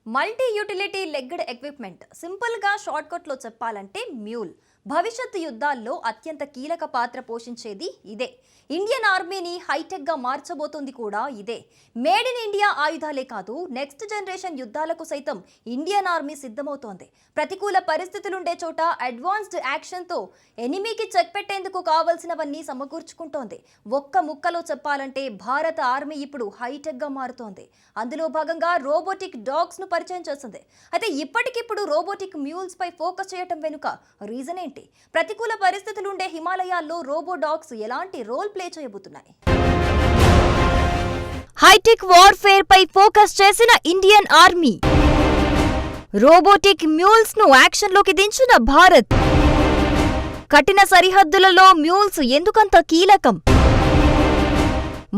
Multi utility legged equipment simple గా short cut లో చెప్పాలంటే మ్యూల్ భవిష్యత్తు యుద్ధాల్లో అత్యంత కీలక పాత్ర పోషించేది ఇదే. ఇండియన్ ఆర్మీని హైటెక్ గా మార్చబోతోంది కూడా ఇదే. మేడ్ ఇన్ ఇండియా ఆయుధాలే కాదు, నెక్స్ట్ జనరేషన్ యుద్ధాలకు సైతం ఇండియన్ ఆర్మీ సిద్ధమవుతోంది. ప్రతికూల పరిస్థితులుండే చోట అడ్వాన్స్డ్ యాక్షన్ తో ఎనిమీకి చెక్ పెట్టేందుకు కావాల్సినవన్నీ సమకూర్చుకుంటోంది. ఒక్క ముక్కలో చెప్పాలంటే భారత ఆర్మీ ఇప్పుడు హైటెక్ గా మారుతోంది. అందులో భాగంగా రోబోటిక్ డాగ్స్ ను పరిచయం చేసింది. అయితే ఇప్పటికిప్పుడు రోబోటిక్ మ్యూల్స్ పై ఫోకస్ చేయటం వెనుక రీజన్ ఏంటి? ప్రతికూల పరిస్థితులుండే హిమాలయాల్లో రోబో డాగ్స్ ఎలాంటి రోల్ ప్లే చేయబోతున్నాయి? హైటెక్ వార్ఫేర్ పై ఫోకస్ చేసిన ఇండియన్ ఆర్మీ, రోబోటిక్ మ్యూల్స్ ను యాక్షన్ లోకి దించిన భారత్, కఠిన సరిహద్దులలో మ్యూల్స్ ఎందుకంత కీలకం?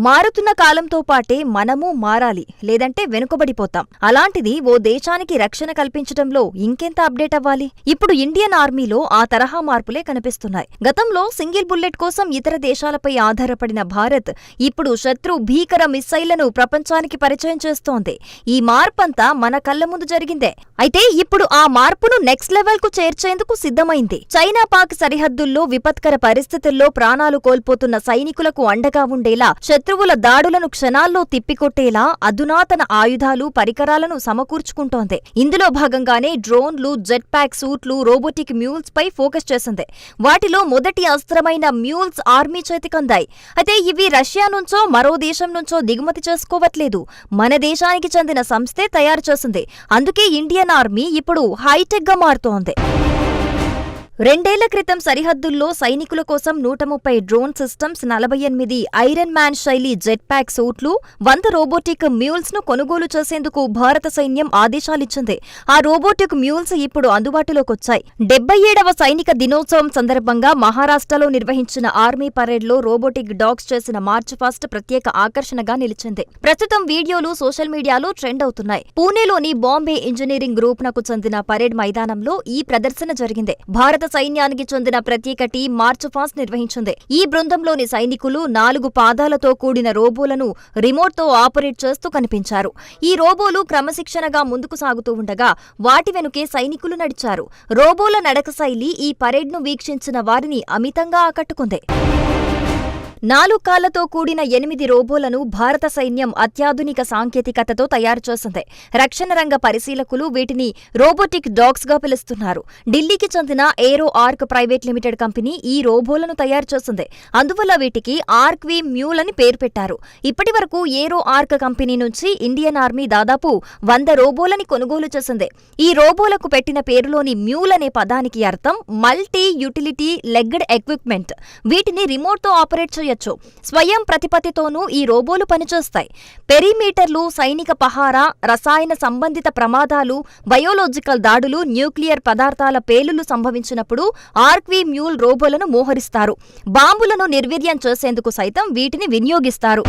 మారుతున్న కాలంతో పాటే మనము మారాలి, లేదంటే వెనుకబడిపోతాం. అలాంటిది ఓ దేశానికి రక్షణ కల్పించడంలో ఇంకెంత అప్డేట్ అవ్వాలి? ఇప్పుడు ఇండియన్ ఆర్మీలో ఆ తరహా మార్పులే కనిపిస్తున్నాయి. గతంలో సింగిల్ బుల్లెట్ కోసం ఇతర దేశాలపై ఆధారపడిన భారత్ ఇప్పుడు శత్రు భీకర మిస్సైళ్లను ప్రపంచానికి పరిచయం చేస్తోంది. ఈ మార్పంతా మన కళ్ల ముందు జరిగిందే. అయితే ఇప్పుడు ఆ మార్పును నెక్స్ట్ లెవెల్ కు చేర్చేందుకు సిద్ధమైంది. చైనా పాక్ సరిహద్దుల్లో విపత్కర పరిస్థితుల్లో ప్రాణాలు కోల్పోతున్న సైనికులకు అండగా ఉండేలా, శత్రువుల దాడులను క్షణాల్లో తిప్పికొట్టేలా అధునాతన ఆయుధాలు, పరికరాలను సమకూర్చుకుంటోంది. ఇందులో భాగంగానే డ్రోన్లు, జెట్ ప్యాక్ సూట్లు, రోబోటిక్ మ్యూల్స్ పై ఫోకస్ చేసింది. వాటిలో మొదటి అస్త్రమైన మ్యూల్స్ ఆర్మీ చేతికందాయి. అయితే ఇవి రష్యా నుంచో మరో దేశం నుంచో దిగుమతి చేసుకోవట్లేదు, మన దేశానికి చెందిన సంస్థే తయారు చేసింది. అందుకే ఇండియన్ ఆర్మీ ఇప్పుడు హైటెక్ గా మారుతోంది. 2 ఏళ్ల క్రితం సరిహద్దుల్లో సైనికుల కోసం 130 డ్రోన్ సిస్టమ్స్, 48 ఐరన్ మ్యాన్ శైలి జెట్ ప్యాక్ సూట్లు, 100 రోబోటిక్ మ్యూల్స్ ను కొనుగోలు చేసేందుకు భారత సైన్యం ఆదేశాలిచ్చింది. ఆ రోబోటిక్ మ్యూల్స్ ఇప్పుడు అందుబాటులోకొచ్చాయి. 77వ సైనిక దినోత్సవం సందర్భంగా మహారాష్ట్రలో నిర్వహించిన ఆర్మీ పరేడ్లో రోబోటిక్ డాగ్స్ చేసిన మార్చ్ ఫాస్ట్ ప్రత్యేక ఆకర్షణగా నిలిచింది. ప్రస్తుతం వీడియోలు సోషల్ మీడియాలో ట్రెండ్ అవుతున్నాయి. పూణేలోని బాంబే ఇంజనీరింగ్ గ్రూప్ నకు చెందిన పరేడ్ మైదానంలో ఈ ప్రదర్శన జరిగింది. భారత సైన్యానికి చెందిన ప్రత్యేక టీం మార్చ్ ఫాస్ట్ నిర్వహించింది. ఈ బృందంలోని సైనికులు 4 పాదాలతో కూడిన రోబోలను రిమోట్ తో ఆపరేట్ చేస్తూ కనిపించారు. ఈ రోబోలు క్రమశిక్షణగా ముందుకు సాగుతూ ఉండగా వాటి వెనుకే సైనికులు నడిచారు. రోబోల నడక శైలి ఈ పరేడ్ను వీక్షించిన వారిని అమితంగా ఆకట్టుకుంది. 4 కాళ్లతో కూడిన 8 రోబోలను భారత సైన్యం అత్యాధునిక సాంకేతికతతో తయారు చేసింది. రక్షణ రంగ పరిశీలకులు వీటిని రోబోటిక్ డాగ్స్ గా పిలుస్తున్నారు. ఢిల్లీకి చెందిన ఏరో ఆర్క్ ప్రైవేట్ లిమిటెడ్ కంపెనీ ఈ రోబోలను తయారు చేసింది. అందువల్ల వీటికి ఆర్క్వి మ్యూల్ అని పేరు పెట్టారు. ఇప్పటి వరకు ఏరో ఆర్క్ కంపెనీ నుంచి ఇండియన్ ఆర్మీ దాదాపు 100 రోబోలని కొనుగోలు చేసింది. ఈ రోబోలకు పెట్టిన పేరులోని మ్యూల్ అనే పదానికి అర్థం మల్టీ యూటిలిటీ లెగ్డ్ ఎక్విప్మెంట్. వీటిని రిమోట్ తో ఆపరేట్ చేయొచ్చు. స్వయం ప్రతిపత్తితోనూ ఈ రోబోలు పనిచేస్తాయి. పెరిమీటర్లు, సైనిక పహారా, రసాయన సంబంధిత ప్రమాదాలు, బయోలాజికల్ దాడులు, న్యూక్లియర్ పదార్థాల పేలుళ్లు సంభవించినప్పుడు ఆర్క్వి మ్యూల్ రోబోలను మోహరిస్తారు. బాంబులను నిర్వీర్యం చేసేందుకు సైతం వీటిని వినియోగిస్తారు.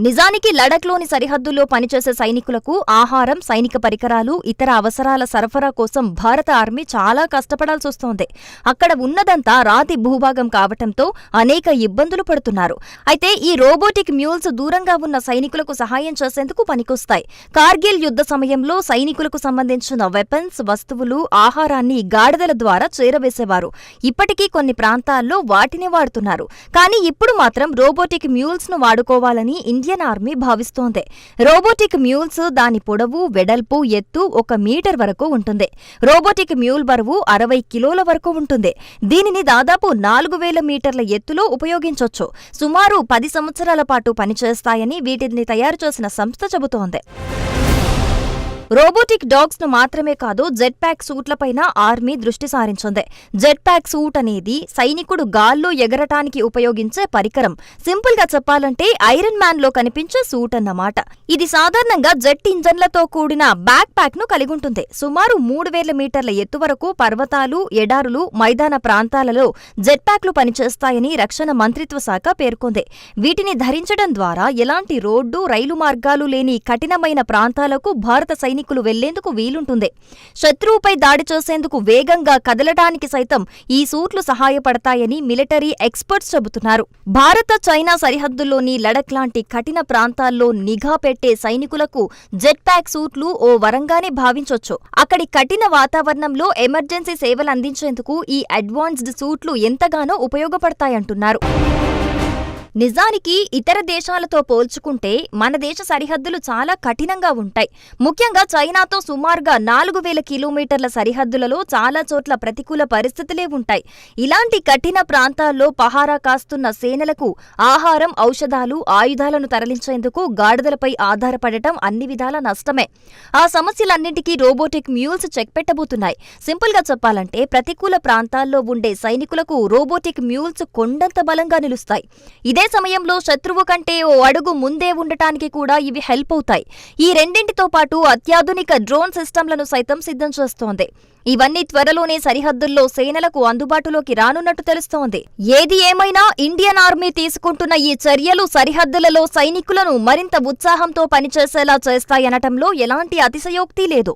నిజానికి లడఖ్లోని సరిహద్దుల్లో పనిచేసే సైనికులకు ఆహారం, సైనిక పరికరాలు, ఇతర అవసరాల సరఫరా కోసం భారత ఆర్మీ చాలా కష్టపడాల్సొస్తోంది. అక్కడ ఉన్నదంతా రాతి భూభాగం కావటంతో అనేక ఇబ్బందులు పడుతున్నారు. అయితే ఈ రోబోటిక్ మ్యూల్స్ దూరంగా ఉన్న సైనికులకు సహాయం చేసేందుకు పనికొస్తాయి. కార్గిల్ యుద్ధ సమయంలో సైనికులకు సంబంధించిన వెపన్స్, వస్తువులు, ఆహారాన్ని గాడిదల ద్వారా చేరవేసేవారు. ఇప్పటికీ కొన్ని ప్రాంతాల్లో వాటిని వాడుతున్నారు. కానీ ఇప్పుడు మాత్రం రోబోటిక్ మ్యూల్స్ ను వాడుకోవాలని ఇండియన్ ఆర్మీ భావిస్తోంది. రోబోటిక్ మ్యూల్స్ దాని పొడవు, వెడల్పు, ఎత్తు 1 మీటర్ వరకు ఉంటుంది. రోబోటిక్ మ్యూల్ బరువు 60 కిలోల వరకు ఉంటుంది. దీనిని దాదాపు 4000 మీటర్ల ఎత్తులో ఉపయోగించొచ్చు. సుమారు 10 సంవత్సరాల పాటు పనిచేస్తాయని వీటిని తయారు చేసిన సంస్థ చెబుతోంది. రోబోటిక్ డాగ్స్ ను మాత్రమే కాదు, జెట్ ప్యాక్ సూట్లపైన ఆర్మీ దృష్టి సారించింది. జెట్ ప్యాక్ సూట్ అనేది సైనికుడు గాల్లో ఎగరటానికి ఉపయోగించే పరికరం. సింపుల్ గా చెప్పాలంటే ఐరన్ మ్యాన్ లో కనిపించే సూట్ అన్నమాట. ఇది సాధారణంగా జెట్ ఇంజన్లతో కూడిన బ్యాక్ ప్యాక్ ను కలిగి ఉంటుంది. సుమారు 3000 మీటర్ల ఎత్తు వరకు పర్వతాలు, ఎడారులు, మైదాన ప్రాంతాలలో జెట్ ప్యాక్లు పనిచేస్తాయని రక్షణ మంత్రిత్వ శాఖ పేర్కొంది. వీటిని ధరించడం ద్వారా ఎలాంటి రోడ్డు, రైలు మార్గాలు లేని కఠినమైన ప్రాంతాలకు భారత సైనికులు సైనికులు వెళ్లేందుకు వీలుంటుంది. శత్రువుపై దాడి చేసేందుకు వేగంగా కదలడానికి సైతం ఈ సూట్లు సహాయపడతాయని మిలిటరీ ఎక్స్పర్ట్స్ చెబుతున్నారు. భారత చైనా సరిహద్దుల్లోని లడఖ్ లాంటి కఠిన ప్రాంతాల్లో నిఘా పెట్టే సైనికులకు జెట్ ప్యాక్ సూట్లు ఓ వరంగానే భావించొచ్చు. అక్కడి కఠిన వాతావరణంలో ఎమర్జెన్సీ సేవలందించేందుకు ఈ అడ్వాన్స్డ్ సూట్లు ఎంతగానో ఉపయోగపడతాయంటున్నారు. నిజానికి ఇతర దేశాలతో పోల్చుకుంటే మన దేశ సరిహద్దులు చాలా కఠినంగా ఉంటాయి. ముఖ్యంగా చైనాతో సుమారుగా 4000 కిలోమీటర్ల సరిహద్దులలో చాలా చోట్ల ప్రతికూల పరిస్థితులే ఉంటాయి. ఇలాంటి కఠిన ప్రాంతాల్లో పహారా కాస్తున్న సేనలకు ఆహారం, ఔషధాలు, ఆయుధాలను తరలించేందుకు గాడిదలపై ఆధారపడటం అన్ని విధాల నష్టమే. ఆ సమస్యలన్నింటికీ రోబోటిక్ మ్యూల్స్ చెక్ పెట్టబోతున్నాయి. సింపుల్ గా చెప్పాలంటే ప్రతికూల ప్రాంతాల్లో ఉండే సైనికులకు రోబోటిక్ మ్యూల్స్ కొండంత బలంగా నిలుస్తాయి. ఇదే సమయంలో శత్రువు కంటే ఓ అడుగు ముందే ఉండటానికి కూడా ఇవి హెల్ప్ అవుతాయి. ఈ రెండింటితో పాటు అత్యాధునిక డ్రోన్ సిస్టంలను సైతం సిద్ధం చేస్తోంది. ఇవన్నీ త్వరలోనే సరిహద్దుల్లో సేనలకు అందుబాటులోకి రానున్నట్టు తెలుస్తోంది. ఏది ఏమైనా ఇండియన్ ఆర్మీ తీసుకుంటున్న ఈ చర్యలు సరిహద్దులలో సైనికులను మరింత ఉత్సాహంతో పనిచేసేలా చేస్తాయనటంలో ఎలాంటి అతిశయోక్తి లేదు.